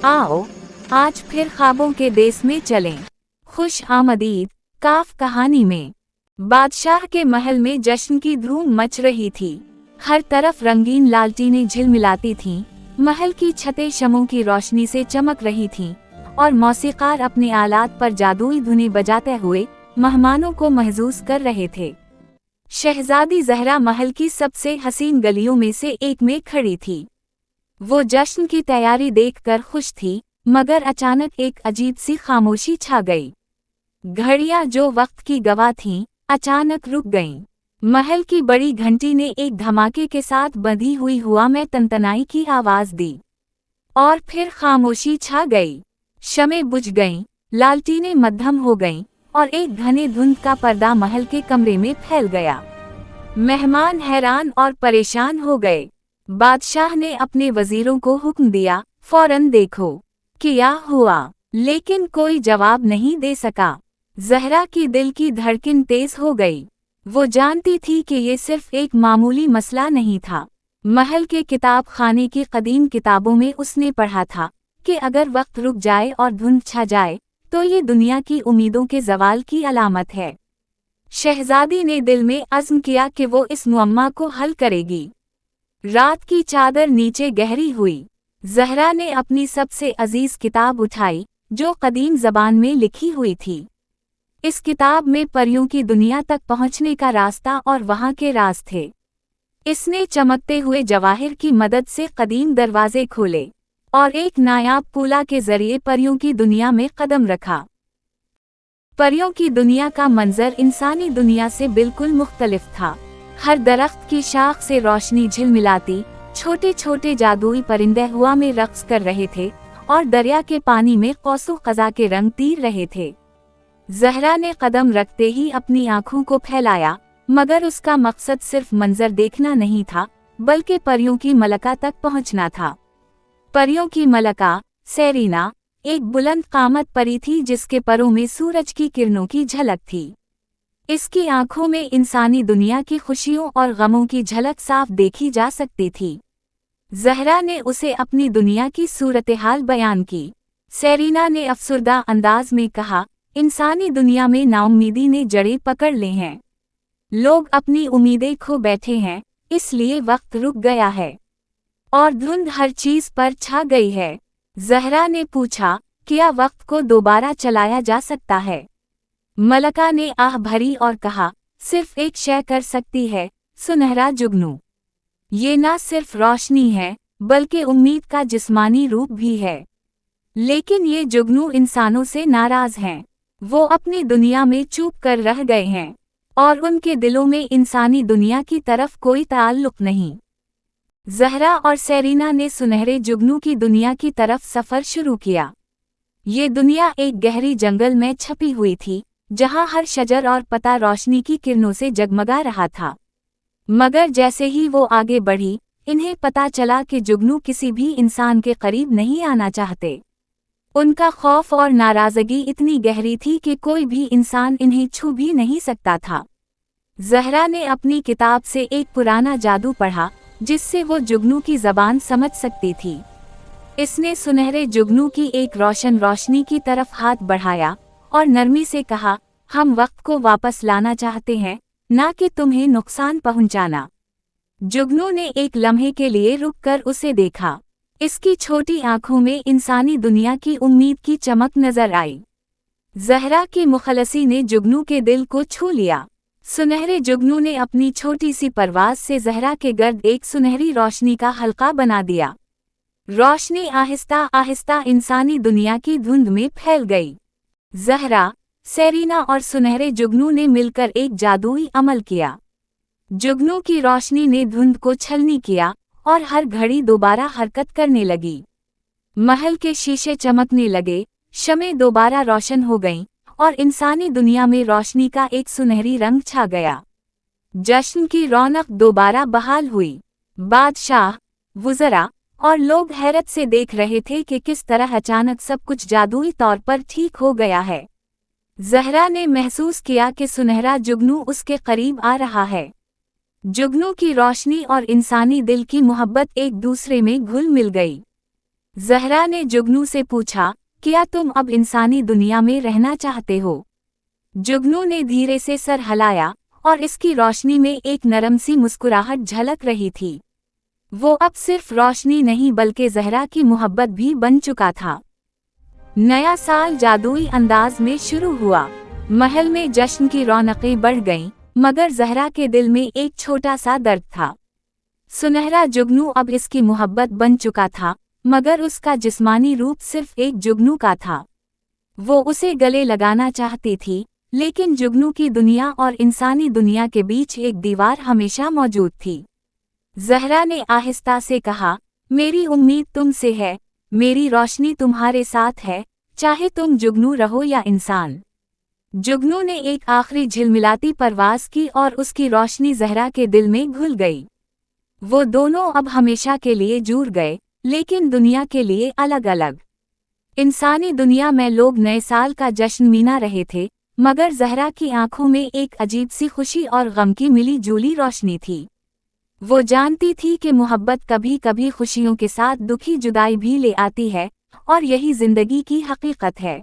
आओ आज फिर ख्वाबों के देश में चलें। खुश आमदीद काफ कहानी में बादशाह के महल में जश्न की धूम मच रही थी। हर तरफ रंगीन लालटेनें झिलमिलाती थीं, महल की छतें शमों की रोशनी से चमक रही थीं और मौसीकार अपने आलात पर जादुई धुनें बजाते हुए मेहमानों को महसूस कर रहे थे। शहजादी ज़हरा महल की सबसे हसीन गलियों में से एक में खड़ी थी। वो जश्न की तैयारी देखकर खुश थी, मगर अचानक एक अजीब सी खामोशी छा गई। घड़ियां जो वक्त की गवाह थीं, अचानक रुक गईं। महल की बड़ी घंटी ने एक धमाके के साथ बंधी हुई हवा में तनतनाई की आवाज दी और फिर खामोशी छा गई। शमें बुझ गईं, लालटेनें मद्धम हो गईं और एक घने धुंध का पर्दा महल के कमरे में फैल गया। मेहमान हैरान और परेशान हो गए। बादशाह ने अपने वजीरों को हुक्म दिया, फौरन देखो क्या हुआ, लेकिन कोई जवाब नहीं दे सका। ज़हरा की दिल की धड़कन तेज हो गई। वो जानती थी कि ये सिर्फ एक मामूली मसला नहीं था। महल के किताब खाने की कदीम किताबों में उसने पढ़ा था कि अगर वक्त रुक जाए और धुंध छा जाए तो ये दुनिया की उम्मीदों के ज़वाल की अलामत है। शहजादी ने दिल में अज़्म किया कि वो इस मुअम्मा को हल करेगी। रात की चादर नीचे गहरी हुई। ज़हरा ने अपनी सबसे अजीज किताब उठाई, जो कदीम ज़बान में लिखी हुई थी। इस किताब में परियों की दुनिया तक पहुंचने का रास्ता और वहां के राज थे। इसने चमकते हुए जवाहिर की मदद से कदीम दरवाजे खोले और एक नायाब पूला के जरिए परियों की दुनिया में कदम रखा। परियों की दुनिया का मंजर इंसानी दुनिया से बिल्कुल मुख्तलिफ था। हर दरख्त की शाख से रोशनी झिलमिलाती, छोटे छोटे जादुई परिंदे हवा में रक्स कर रहे थे और दरिया के पानी में कौसो क़ज़ा के रंग तीर रहे थे। ज़हरा ने कदम रखते ही अपनी आँखों को फैलाया, मगर उसका मकसद सिर्फ मंजर देखना नहीं था, बल्कि परियों की मलका तक पहुंचना था। परियों की मलका सेरीना एक बुलंद कामत परी थी जिसके परों में सूरज की किरणों की झलक थी। इसकी आंखों में इंसानी दुनिया की खुशियों और गमों की झलक साफ देखी जा सकती थी। ज़हरा ने उसे अपनी दुनिया की सूरत-ए-हाल बयान की। सेरीना ने अफसुर्दा अंदाज में कहा, इंसानी दुनिया में नाउम्मीदी ने जड़ें पकड़ ली हैं। लोग अपनी उम्मीदें खो बैठे हैं, इसलिए वक्त रुक गया है और धुंध हर चीज पर छा गई है। ज़हरा ने पूछा, क्या वक्त को दोबारा चलाया जा सकता है? मलका ने आह भरी और कहा, सिर्फ एक शय कर सकती है, सुनहरा जुगनू। ये ना सिर्फ रोशनी है, बल्कि उम्मीद का जिस्मानी रूप भी है। लेकिन ये जुगनू इंसानों से नाराज हैं। वो अपनी दुनिया में चूप कर रह गए हैं और उनके दिलों में इंसानी दुनिया की तरफ कोई ताल्लुक नहीं। ज़हरा और सेरीना ने सुनहरे जुगनू की दुनिया की तरफ सफ़र शुरू किया। ये दुनिया एक गहरी जंगल में छपी हुई थी, जहाँ हर शजर और पत्ता रोशनी की किरणों से जगमगा रहा था। मगर जैसे ही वो आगे बढ़ी, इन्हें पता चला कि जुगनू किसी भी इंसान के करीब नहीं आना चाहते। उनका खौफ और नाराज़गी इतनी गहरी थी कि कोई भी इंसान इन्हें छू भी नहीं सकता था। ज़हरा ने अपनी किताब से एक पुराना जादू पढ़ा, जिससे वो जुगनू की ज़बान समझ सकती थी। इसने सुनहरे जुगनू की एक रोशन रोशनी की तरफ हाथ बढ़ाया और नरमी से कहा, हम वक्त को वापस लाना चाहते हैं, ना कि तुम्हें नुकसान पहुंचाना। जुगनू ने एक लम्हे के लिए रुककर उसे देखा। इसकी छोटी आंखों में इंसानी दुनिया की उम्मीद की चमक नजर आई। ज़हरा की मुखलसी ने जुगनू के दिल को छू लिया। सुनहरे जुगनू ने अपनी छोटी सी परवाज़ से ज़हरा के गर्द एक सुनहरी रोशनी का हल्का बना दिया। रोशनी आहिस्ता आहिस्ता इंसानी दुनिया की धुंध में फैल गई। ज़हरा, सेरीना और सुनहरे जुगनू ने मिलकर एक जादुई अमल किया। जुगनू की रोशनी ने धुंध को छलनी किया और हर घड़ी दोबारा हरकत करने लगी। महल के शीशे चमकने लगे, शमें दोबारा रोशन हो गईं और इंसानी दुनिया में रोशनी का एक सुनहरी रंग छा गया। जश्न की रौनक दोबारा बहाल हुई। बादशाह, वुज़रा और लोग हैरत से देख रहे थे कि किस तरह अचानक सब कुछ जादुई तौर पर ठीक हो गया है। ज़हरा ने महसूस किया कि सुनहरा जुगनू उसके करीब आ रहा है। जुगनू की रोशनी और इंसानी दिल की मोहब्बत एक दूसरे में घुल मिल गई। ज़हरा ने जुगनू से पूछा, क्या तुम अब इंसानी दुनिया में रहना चाहते हो? जुगनू ने धीरे से सर हिलाया और इसकी रोशनी में एक नरम सी मुस्कुराहट झलक रही थी। वो अब सिर्फ रोशनी नहीं बल्कि ज़हरा की मोहब्बत भी बन चुका था। नया साल जादुई अंदाज में शुरू हुआ। महल में जश्न की रौनकें बढ़ गईं, मगर ज़हरा के दिल में एक छोटा सा दर्द था। सुनहरा जुगनू अब इसकी मोहब्बत बन चुका था, मगर उसका जिस्मानी रूप सिर्फ एक जुगनू का था। वो उसे गले लगाना चाहती थी, लेकिन जुगनू की दुनिया और इंसानी दुनिया के बीच एक दीवार हमेशा मौजूद थी। ज़हरा ने आहिस्ता से कहा, मेरी उम्मीद तुमसे है, मेरी रोशनी तुम्हारे साथ है, चाहे तुम जुगनू रहो या इंसान। जुगनू ने एक आखिरी झिलमिलाती परवाज़ की और उसकी रोशनी ज़हरा के दिल में घुल गई। वो दोनों अब हमेशा के लिए जुड़ गए, लेकिन दुनिया के लिए अलग अलग। इंसानी दुनिया में लोग नए साल का जश्न मना रहे थे, मगर ज़हरा की आंखों में एक अजीब सी खुशी और गम की मिली जुली रोशनी थी। वो जानती थी कि मोहब्बत कभी कभी खुशियों के साथ दुखी जुदाई भी ले आती है, और यही जिंदगी की हकीकत है।